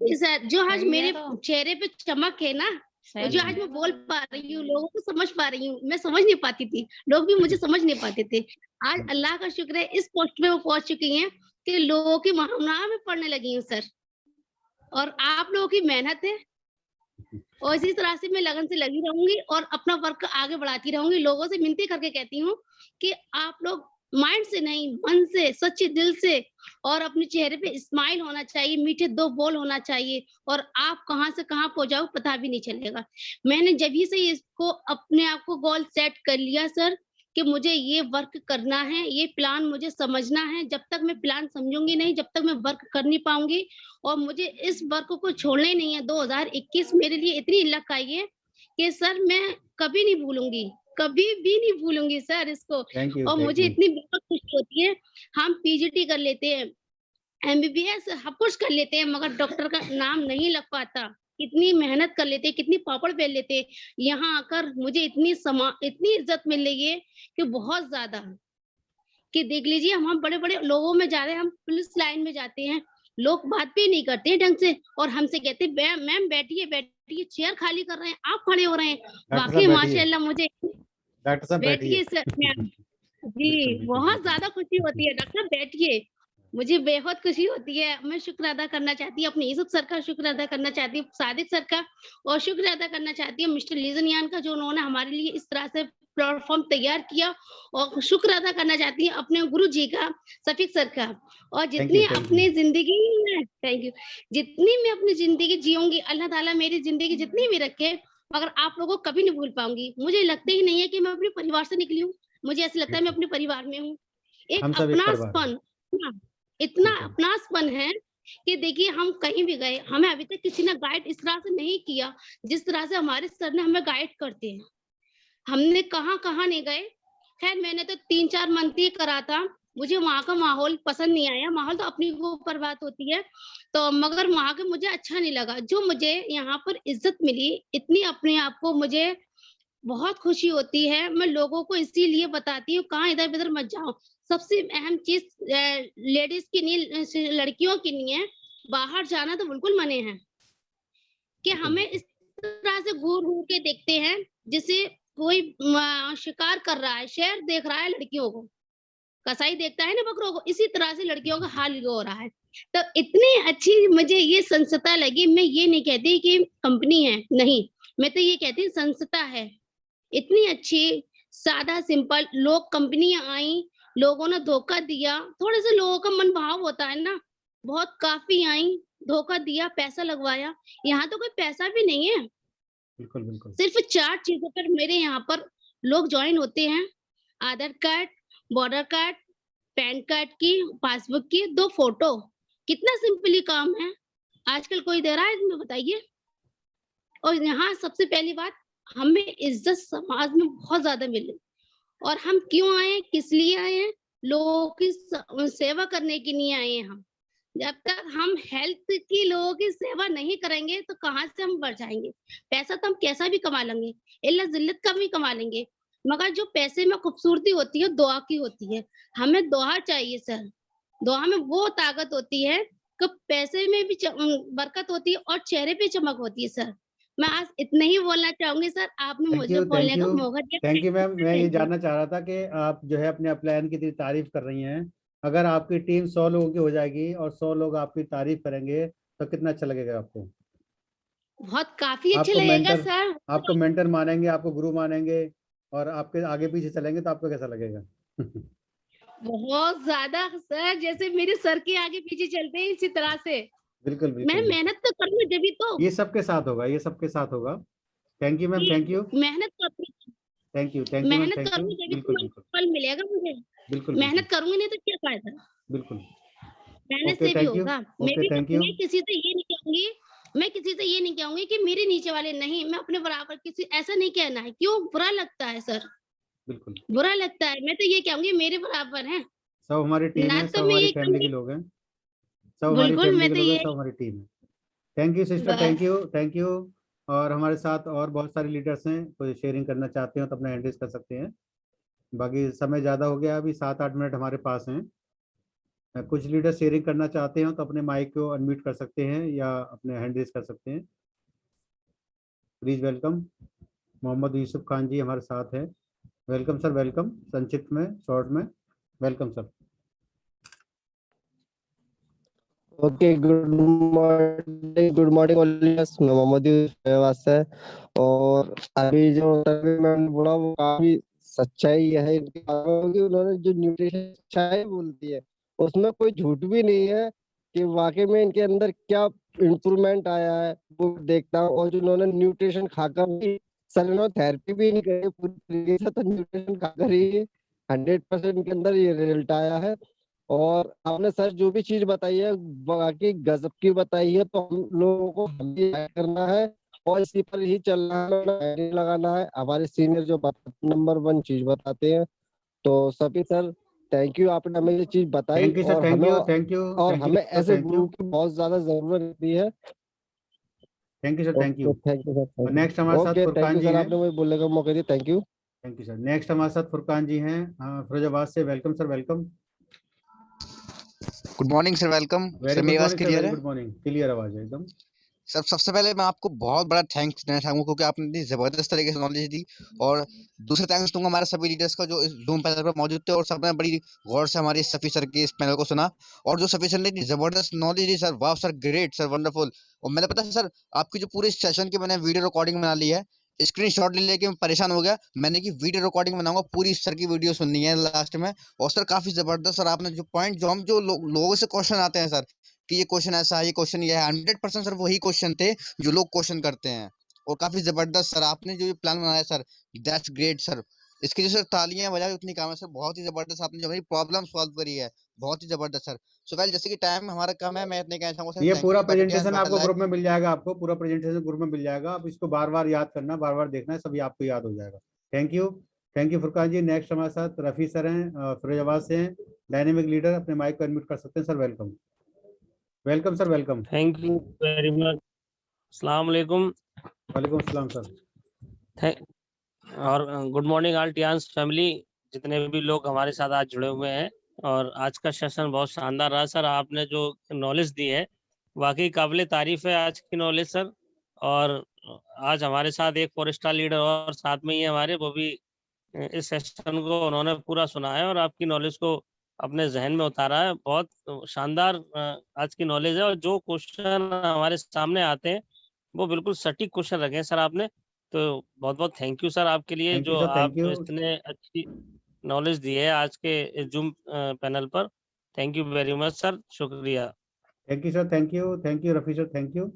जी सर, जो आज सही है मेरे तो। चेहरे पे चमक है ना, और सही जो है। आज मैं बोल पा रही हूँ, लोगों को समझ पा रही हूँ, मैं समझ नहीं पाती थी, लोग भी मुझे समझ नहीं पाते थे। आज अल्लाह का शुक्र है इस पोस्ट पे वो पहुंच चुकी हैं कि लोगों की भावनाओं में पढ़ने लगी हूँ सर। और आप लोगों की मेहनत है, और इसी तरह से मैं लगन से लगी रहूंगी और अपना वर्क आगे बढ़ाती रहूंगी। लोगों से विनती करके कहती हूँ कि आप लोग माइंड से नहीं, मन से, सच्चे दिल से, और अपने चेहरे पे स्माइल होना चाहिए, मीठे दो बोल होना चाहिए, और आप कहाँ से कहाँ पहुंच जाओ पता भी नहीं चलेगा। मैंने जब ही से इसको अपने आप को गोल सेट कर लिया सर कि मुझे ये वर्क करना है, ये प्लान मुझे समझना है। जब तक मैं प्लान समझूंगी नहीं, जब तक मैं वर्क कर नहीं पाऊंगी, और मुझे इस वर्क को छोड़ना ही नहीं है। 2021 मेरे लिए इतनी लक आई है कि सर मैं कभी नहीं भूलूंगी, कभी भी नहीं भूलूंगी सर इसको। थैंक यू, और थैंक मुझे यू। इतनी बहुत खुशी होती है। हम पीजीटी कर लेते हैं, एमबीबीएस सब कुछ कर लेते हैं, मगर डॉक्टर का नाम नहीं लग पाता। कितनी मेहनत कर लेते हैं, कितनी पापड़ बेल लेते हैं, यहाँ आकर मुझे इतनी इज्जत मिल रही है कि बहुत ज्यादा, कि देख लीजिए हम बड़े-बड़े लोगों में जा रहे हैं, हम पुलिस लाइन में जाते हैं, लोग बात भी नहीं करते हैं ढंग से, और हमसे कहते हैं मैम बैठिए बैठिए, चेयर खाली कर रहे हैं, आप खड़े हो रहे हैं। डॉक्टर वाकई साहब बैठिए, माशाल्लाह मुझे डॉक्टर साहब बैठिए। बैठिए सर मैम। बिल्कुल जी, बिल्कुल बहुत बिल्कुल। ज़्यादा खुशी होती है डॉक्टर साहब बैठिए। मुझे बेहद खुशी होती है। मैं शुक्र अदा करना चाहती हूँ अपने यूसुफ सर का, शुक्र अदा करना चाहती हूँ सादिक सर का, और शुक्र अदा करना चाहती हूँ मिस्टर लीजनियान का, जो उन्होंने हमारे लिए इस तरह से प्लेटफ़ॉर्म तैयार किया, और शुक्र अदा करना चाहती हूँ अपने गुरु जी का, शफीक सर का। और थैंक यू, जितनी थैंक यू। अपनी ज़िंदगी में, थैंक यू, जितनी मैं अपनी ज़िंदगी जीऊँगी, अल्लाह ताला मेरी ज़िंदगी जितनी भी रखे, मगर आप लोगों को कभी नहीं भूल पाऊँगी। मुझे लगता ही नहीं है कि मैं अपने परिवार से निकली हूँ। मुझे ऐसा लगता है मैं बिल्कुल, अपने परिवार में हूँ। एक हम सब एक परिवार हैं। अपनापन, ना, इतना बिल्कुल अपनापन है कि देखिए हम कहीं भी गए, हमें अभी तक किसी ने गाइड इस तरह से नहीं किया, जिस तरह से हमारे सर ने हमें गाइड करते हैं। हमने कहाँ-कहाँ नहीं गए। ख़ैर मैंने तो 3-4 मंथ ही करा था। मुझे वहाँ का माहौल पसंद नहीं आया। माहौल तो अपने के ऊपर बात होती है। तो मगर वहाँ का मुझे अच्छा नहीं लगा। जो मुझे यहाँ पर इज़्ज़त मिली, इतनी अपने आप को मुझे बहुत खुशी होती है। मैं लोगों को इसीलिए बताती हूँ, कहाँ इधर-उधर मत जाओ। सबसे अहम चीज़ लेडीज़ की नहीं, लड़कियों की नहीं है, बाहर जाना तो बिल्कुल मना है। कि बिल्कुल हमें बिल्कुल। इस तरह से घूर-घूर के देखते हैं, जैसे कोई शिकार कर रहा है, शेर देख रहा है लड़कियों को, कसाई देखता है ना बकरों को, इसी तरह से लड़कियों का हाल ये हो रहा है। तो इतनी अच्छी मुझे ये संस्था लगी, मैं ये नहीं कहती कि कंपनी है, नहीं, मैं तो ये कहती हूँ संस्था है। इतनी अच्छी, सादा सिंपल, लोग कंपनियाँ आई, लोगों ने धोखा दिया, थोड़े-से लोगों का मनभाव होता है ना, बहुत काफ़ी आई, धोखा दिया, पैसा लगवाया, यहाँ तो कोई पैसा भी नहीं है। बिल्कुल बिल्कुल। सिर्फ़ 4 चीज़ों पर मेरे यहाँ पर लोग जॉइन होते हैं, Aadhaar card, voter card, PAN card की, पासबुक की, 2 फ़ोटो। कितना सिंपली काम है, आजकल कोई दे रहा है इसमें बताइए? और यहाँ सबसे पहली बात, हमें इज़्ज़त समाज में बहुत ज़्यादा मिली। और हम क्यों आए हैं, किस लिए आए हैं? लोगों की सेवा करने के लिए आए हैं हम। जब तक हम हेल्थ की लोगों की सेवा नहीं करेंगे, तो कहाँ से हम बढ़ जाएँगे? पैसा तो हम कैसा भी कमा लेंगे, इल्लत-ज़िल्लत का भी कमा लेंगे, मगर जो पैसे में खूबसूरती होती है, दुआ की होती है। हमें दुआ चाहिए सर, दुआ में वो ताकत होती है कि पैसे में भी बरकत होती है और चेहरे पे चमक होती है सर। मैं आज इतना ही बोलना चाहूँगी सर, आपने थैंक मुझे यू, थैंक बोलने का यू। मौका दिया। Thank you ma'am. मैं ये थैंक यू। जानना चाह रहा था कि आप जो है अपने अपलायन की इतनी तारीफ कर रही हैं, अगर आपकी टीम 100 लोगों की हो जाएगी और 100 लोग आपकी तारीफ करेंगे तो कितना अच्छा लगेगा आपको? बहुत काफ़ी अच्छा आपको लगेगा मेंटर सर। आपको मेंटर मानेंगे, आपको गुरु मानेंगे और आपके आगे पीछे चलेंगे तो आपको कैसा लगेगा? बहुत ज़्यादा सर, जैसे मेरे सर के आगे-पीछे चलते हैं इसी तरह से। बिल्कुल मैं बिल्कुल बिल्कुल। मेहनत तो करूँगी जभी तो। ये सबके साथ होगा, ये सबके साथ होगा। थैंक यू मैम, जी, थैंक यू। मेहनत करूँगी, थैंक यू मैम, मेहनत थैंक यू। करूँगी जभी तो बिल्कुल मन बिल्कुल। फल मिलेगा मुझे। बिल्कुल बिल्कुल। मेहनत करूँगी नहीं तो क्या फ़ायदा? बिल्कुल। मेहनत ओके, से भी थैंक यू। होगा। Okay, thank you. मैं किसी से ये नहीं कहूँगी, मैं किसी से ये नहीं कहूँगी कि मेरे नीचे वाले नहीं, मैं अपने बराबर किसी, ऐसा नहीं कहना है। क्यों? बुरा लगता है सर, बिल्कुल। बुरा लगता है। मैं तो ये कहूँगी मेरे बराबर हैं। सब हमारी टीम ना है, तो सब मैं हमारी ये फैमिली के कहूँगी, लोग हैं। सब हमारी बिल्कुल, फैमिली मैं के तो लोग हैं, ये सब हमारी टीम है। थैंक यू सिस्टर, थैंक बस। You, thank you. और हमारे साथ और बहुत सारे लीडर्स हैं, कोई शेयरिंग करना चाहते हो तो अपना हैंड रेज कर सकते हैं। बाकी समय ज़्यादा हो गया, अभी 7-8 मिनट हमारे पास हैं। कुछ लीडर शेयरिंग करना चाहते हो तो अपने माइक को अनम्यूट कर सकते हैं या अपने हैंड रेज कर सकते हैं। Please welcome. मोहम्मद यूसुफ खान जी हमारे साथ हैं। Welcome sir, welcome. संक्षिप्त में, शॉर्ट में, welcome sir. Okay, good morning ऑलियस, मैं मोहम्मद यूसुफ है। और अभी जो तभी मैंने बोला वो काफी सच्चाई है इनकी बातों में कि उन्होंने जो न्यूट्रिशन सच्चाई बोलती है उसमें कोई झूठ भी नहीं है कि वाकई में इनके अंदर क्या इम्प्रूवमेंट आया है वो देखता हूँ। और जो उन्होंने न्यूट्रिशन खाकर भी सेलेनो थेरेपी भी नहीं करी पूरी तरीके से, तो न्यूट्रिशन खाकर ही 100% के अंदर ये रिजल्ट आया है। और आपने सर जो भी चीज बताई है बाकी गजब की बताई है, तो हम लोगों को हम भी ऐड करना है और इसी पर ही चलना है, नहीं लगाना है। हमारे सीनियर जो नंबर 1 चीज बताते हैं, तो सभी सर थैंक यू, आपने हमें ये चीज बताई थैंक यू सर, और थैंक हमें यू, थैंक यू, और थैंक यू हमें सर, ऐसे थैंक यू, गुरु की बहुत ज्यादा जरूरत होती है। Thank you sir, thank you. Okay, thank you sir, और थैंक नेक्स्ट हमारे यू। साथ okay, thank Furqan you ji sir, हैं। आपने मुझे बोलने का मौका दिया, thank you. Thank you sir. Next हमारे साथ फुरकान जी हैं, फिरोजाबाद से। Welcome sir, welcome. Good morning sir, welcome very sir. Good मेरी आवाज मॉर्निंग सर, क्लियर वेरी है गुड मॉर्निंग। क्लियर आवाज है एकदम। सर? सबसे पहले मैं आपको बहुत बड़ा थैंक्स देना चाहूंगा क्योंकि आपने इतनी जबरदस्त तरीके से नॉलेज दी। और दूसरा थैंक्स दूंगा हमारे सभी लीडर्स का जो इस जूम पैनल पर मौजूद थे और सबने बड़ी गौर से हमारे सफी सर के इस पैनल को सुना। और जो सफी सर ने इतनी जबरदस्त नॉलेज दी सर, वाह सर, ग्रेट सर, वंडरफुल। और मैंने पता है सर, आपकी जो पूरे सेशन की मैंने वीडियो रिकॉर्डिंग बना ली है, स्क्रीनशॉट ले लेके मैं परेशान हो गया। मैंने की वीडियो रिकॉर्डिंग बनाऊंगा, पूरी सर की वीडियो सुननी है लास्ट में। और सर काफी जबरदस्त सर, आपने जो पॉइंट जो हम जो लोगों से क्वेश्चन आते हैं सर कि ये क्वेश्चन ऐसा है, ये क्वेश्चन ये है, 100% सर वही क्वेश्चन थे जो लोग क्वेश्चन करते हैं। और काफी जबरदस्त सर आपने जो ये प्लान बनाया सर, दैट्स ग्रेट सर। इसके जो सर तालियां बजाए उतनी काम है सर, बहुत ही जबरदस्त आपने जो हमारी प्रॉब्लम सॉल्व करी है, बहुत ही जबरदस्त सर। सो वेल, जैसे कि टाइम हमारा कम है, मैं इतने कहना चाहूंगा सर, ये थैंक पूरा you, better day and presentation better आपको ग्रुप लाइफ। में मिल जाएगा, आपको पूरा प्रेजेंटेशन ग्रुप में मिल जाएगा। आप इसको बार बार याद करना, बार बार देखना है, सभी आपको याद हो जाएगा। Thank you, thank you Furqan ji. Next हमारे साथ रफ़ी सर हैं, फिरोजाबाद से हैं, डायनेमिक लीडर। अपने माइक को अनम्यूट कर सकते हैं sir. Welcome, welcome sir, welcome. Thank you very much. अस्सलाम वालेकुम। वालेकुम अस्सलाम सर। और गुड मॉर्निंग ऑल टियान्स फैमिली, जितने भी लोग हमारे साथ आज जुड़े हुए हैं। और आज का सेशन बहुत शानदार रहा सर। आपने जो नॉलेज दी है वाकई काबिल तारीफ है आज की नॉलेज सर। और आज हमारे साथ एक 4 स्टार लीडर और साथ में ही है हमारे, वो भी इस सेशन को उन्होंने पूरा सुना है और आपकी नॉलेज को अपने जहन में उतारा है। बहुत शानदार आज की नॉलेज है। और जो क्वेश्चन हमारे सामने आते हैं वो बिल्कुल सटीक क्वेश्चन रखे हैं सर आपने। तो बहुत बहुत थैंक यू सर आपके लिए, थैंक यू जो सर, थैंक आप यू, इतने अच्छी नॉलेज दी है आज के इस जूम पैनल पर। Thank you very much sir, शुक्रिया। Thank you sir, thank you, thank you Rafi sir, thank you.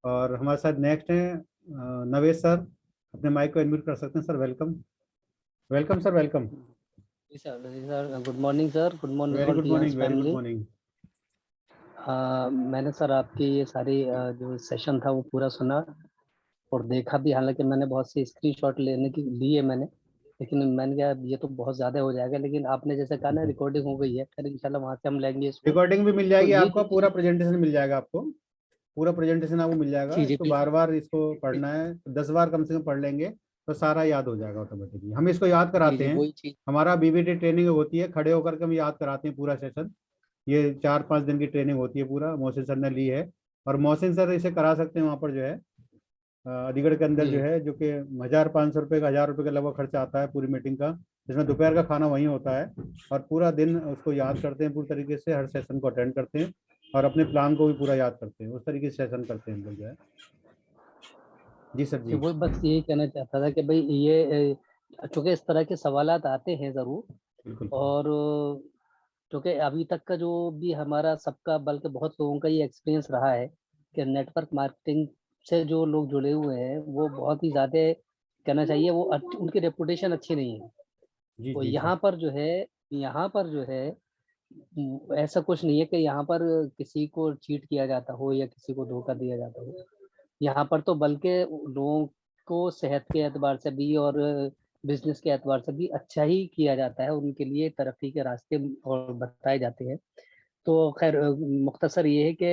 और हमारे साथ नेक्स्ट हैं नवेश सर। अपने माइक को अनम्यूट कर सकते हैं sir. Welcome, welcome sir, welcome. जी sir, good morning sir, good morning very all good Tiens morning, very good family. Morning. मैंने सर आपकी ये सारी जो सेशन था वो पूरा सुना और देखा भी। हालांकि मैंने बहुत सी स्क्रीनशॉट लेने की ली है मैंने, लेकिन मैंने कहा ये तो बहुत ज़्यादा हो जाएगा। लेकिन आपने जैसे कहा ना रिकॉर्डिंग हो गई है, फिर इंशाल्लाह वहाँ से हम लेंगे इसको। रिकॉर्डिंग भी मिल तो जाएगी ये आपको, जो पूरा चीज़ प्रेजेंटेशन मिल जाएगा आपको। पूरा प्रेजेंटेशन आपको मिल जाएगा। जी इसको रिपीट बार बार इसको पढ़ना है, 10 बार कम से कम पढ़ लेंगे तो सारा याद हो जाएगा ऑटोमेटिकली। हम इसको याद जी कराते जी हैं। वही चीज़। हमारा बीबीटी ट्रेनिंग होती है, खड़े होकर के हम याद कराते हैं पूरा सेशन। ये 4-5 दिन की ट्रेनिंग होती है पूरा, मोहसिन सर ने ली है। और मोहसिन सर इसे करा सकते हैं वहाँ पर जो है, अलीगढ़ के अंदर जी जो है, जो कि 1,500 रुपये का, 1,000 रुपये का लगभग खर्चा आता है पूरी मीटिंग का, जिसमें दोपहर का खाना वहीं होता है। और पूरा दिन उसको याद करते हैं पूरी तरीके से, हर सेशन को अटेंड करते हैं और अपने प्लान को भी पूरा याद करते हैं। उस तरीके से सेशन करते हैं हम लोग जो है। जी सर, जी जी वही बस यही कहना चाहता था कि भाई ये चूंकि इस तरह के सवालात आते हैं ज़रूर। बिल्कुल। और क्योंकि अभी तक का जो भी हमारा सबका, बल्कि बहुत लोगों का ये एक्सपीरियंस रहा है कि नेटवर्क मार्केटिंग से जो लोग जुड़े हुए हैं वो बहुत ही ज़्यादा, कहना चाहिए वो उनकी रेपुटेशन अच्छी नहीं है। जी तो जी सर। यहाँ पर जो है ऐसा कुछ नहीं है कि यहाँ पर किसी को चीट किया जाता हो या किसी को धोखा दिया जाता हो। यहाँ पर तो बल्कि लोगों को सेहत के एतबार से भी और बिजनेस के एतबार से भी अच्छा ही किया जाता है, उनके लिए तरक्की के रास्ते और बताए जाते हैं। तो खैर मुख्तसर ये है कि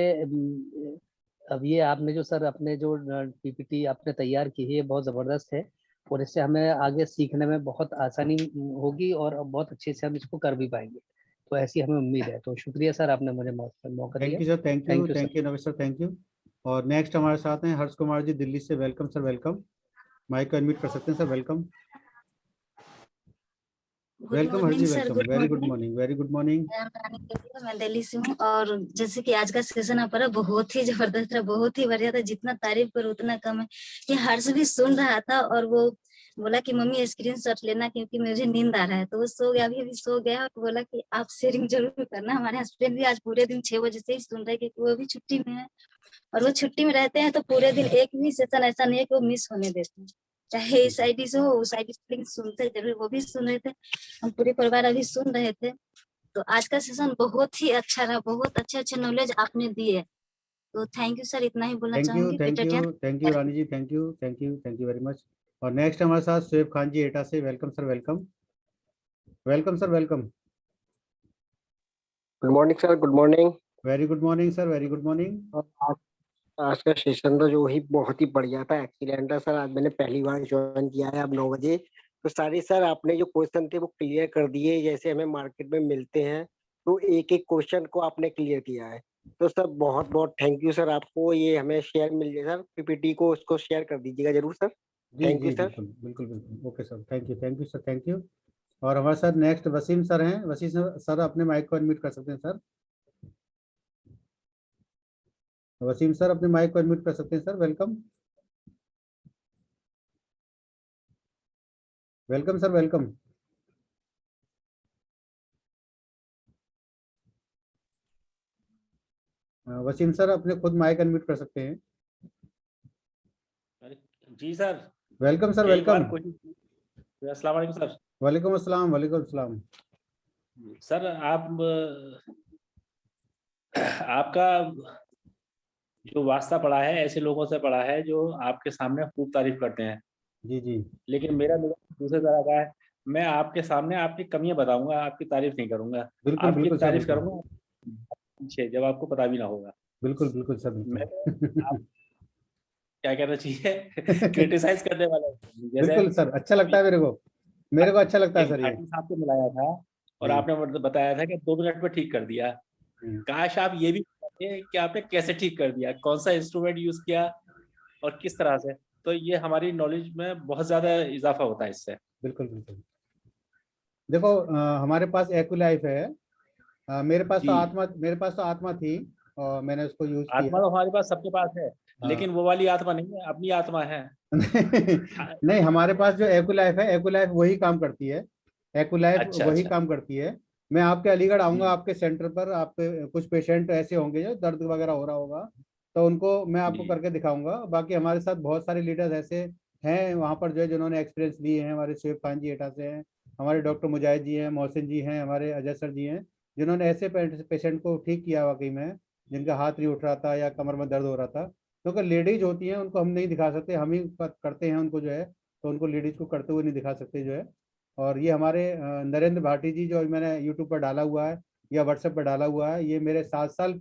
अब ये आपने जो सर अपने जो पीपीटी आपने तैयार की है ये बहुत ज़बरदस्त है, और इससे हमें आगे सीखने में बहुत आसानी होगी और बहुत अच्छे से हम इसको कर भी पाएंगे, तो ऐसी हमें उम्मीद है। तो शुक्रिया सर, आपने मुझे मौका थैंक दिया। You sir, thank you, thank you sir. Thank you Navesh sir, thank you. और नेक्स्ट हमारे साथ हैं हर्ष कुमार जी दिल्ली से। Welcome sir, welcome. माइक को अनम्यूट कर सकते हैं sir, welcome. Good welcome Harsh morning ji, sir, welcome. Good very good morning. Morning, very good morning. मैं दिल्ली से हूँ, और जैसे कि आज का सेशन आप रहा बहुत ही जबरदस्त रहा, बहुत ही बढ़िया था। जितना तारीफ करो उतना कम है। ये हर्ष भी सुन रहा था और वो बोला कि मम्मी स्क्रीनशॉट लेना क्योंकि मुझे नींद आ रहा है, तो वो सो गया, अभी सो गया, और बोला कि आप शेयरिंग जरूर करना। हमारे हस्बैंड भी आज पूरे दिन 6 बजे से ही सुन रहे हैं क्योंकि वो भी छुट्टी में है, और वो छुट्टी में रहते हैं तो पूरे दिन एक भी सेशन ऐसा नहीं है कि वो मिस होने देते हैं, चाहे इस आईडी से हो उस आईडी से, लेकिन सुनते जरूर। वो भी सुन रहे थे, हम पूरे परिवार अभी सुन रहे थे। तो आज का सेशन बहुत ही अच्छा रहा, बहुत अच्छे अच्छे नॉलेज आपने दिए, तो थैंक यू सर, इतना ही बोलना थैंक यू, चाहूंगी। Thank better you, ten. Thank you Rani ji, thank you, thank you, thank you very much. और नेक्स्ट हमारे साथ शुएब खान जी एटा से। Welcome sir, welcome. Welcome sir, welcome. Good morning sir, good morning. Very good morning sir, very good morning. आज आज का session तो जो ही बहुत ही बढ़िया था, एक्सीलेंट था सर। आज मैंने पहली बार ज्वाइन किया है, अब 9 बजे। तो सारे सर आपने जो क्वेश्चन थे वो क्लियर कर दिए, जैसे हमें मार्केट में मिलते हैं, तो एक एक क्वेश्चन को आपने क्लियर किया है। तो सर बहुत बहुत थैंक यू सर आपको। ये हमें शेयर मिल जाए सर, पीपीटी को उसको शेयर कर दीजिएगा जरूर सर। जी थैंक जी, यू सर। बिल्कुल बिल्कुल बिल्कुल। Okay sir, thank you, thank you sir, thank you. और हमारे साथ नेक्स्ट वसीम सर हैं। वसीम सर अपने माइक को अनम्यूट कर सकते हैं सर। वसीम सर अपने माइक को अनम्यूट कर सकते हैं sir, welcome. Welcome sir, welcome. Wasim sir अपने खुद माइक अनम्यूट कर सकते हैं। जी सर, वेलकम सर, कई बार वेलकम। कोशिश की। अस्सलाम वालेकुम सर। वालेकुम अस्सलाम, वालेकुम अस्सलाम। सर आपका जो वास्ता पड़ा है, ऐसे लोगों से पड़ा है जो आपके सामने खूब तारीफ करते हैं, जी जी, लेकिन मेरा मिजाज दूसरे तरह का है। मैं आपके सामने आपकी कमियां बताऊंगा, आपकी तारीफ नहीं करूंगा। बिल्कुल आपकी बिल्कुल सर, तारीफ बिल्कुल करूंगा पीछे, जब आपको पता भी ना होगा। बिल्कुल बिल्कुल सर, मैं बिल्कुल। आप क्या कहना चाहिए क्रिटिसाइज करने वाला हूं। जैसे बिल्कुल सर, अच्छा लगता है मेरे को। मेरे को अच्छा लगता है एक सर ये। भाटी साहब को मिलाया था और जी। आपने बताया था कि 2 मिनट में ठीक कर दिया। हम्म। काश आप ये भी बताते कि आपने कैसे ठीक कर दिया, कौन सा इंस्ट्रूमेंट यूज किया और किस तरह से। तो ये हमारी नॉलेज में बहुत ज्यादा इजाफा होता है इससे। बिल्कुल बिल्कुल। देखो हमारे पास एक्विलाइफ है। जी, मेरे पास तो आत्मा थी और मैंने उसको यूज आत्मा किया। तो हमारे पास सबके पास है, हाँ। लेकिन वो वाली आत्मा नहीं है, अपनी आत्मा है। हाँ, नहीं, हमारे पास जो एक्विलाइफ है, एक्विलाइफ वही काम करती है। एक्विलाइफ अच्छा वही अच्छा। काम करती है। मैं आपके अलीगढ़ आऊंगा, जी आपके सेंटर पर। आपके कुछ पेशेंट ऐसे होंगे जो दर्द वगैरह हो रहा होगा, तो उनको मैं आपको जी करके दिखाऊंगा। बाकी हमारे साथ बहुत सारे लीडर्स ऐसे हैं वहाँ पर जो है, जिन्होंने एक्सपीरियंस लिए हैं। हमारे शुएब खान जी एटा से हैं, हमारे डॉक्टर मुजाहिद जी हैं, मोहसिन जी हैं, हमारे अजय सर जी हैं, जिन्होंने ऐसे पेशेंट को ठीक किया वाकई में, जिनका हाथ नहीं उठ रहा था या कमर में दर्द हो रहा था। क्योंकि लेडीज होती हैं, उनको हम नहीं दिखा सकते, हम ही करते हैं उनको जो है, तो उनको लेडीज को करते हुए नहीं दिखा सकते जो है। और ये हमारे नरेंद्र भाटी जी, जो मैंने यूट्यूब पर डाला हुआ है या व्हाट्सएप पर डाला हुआ है, ये मेरे 7 साल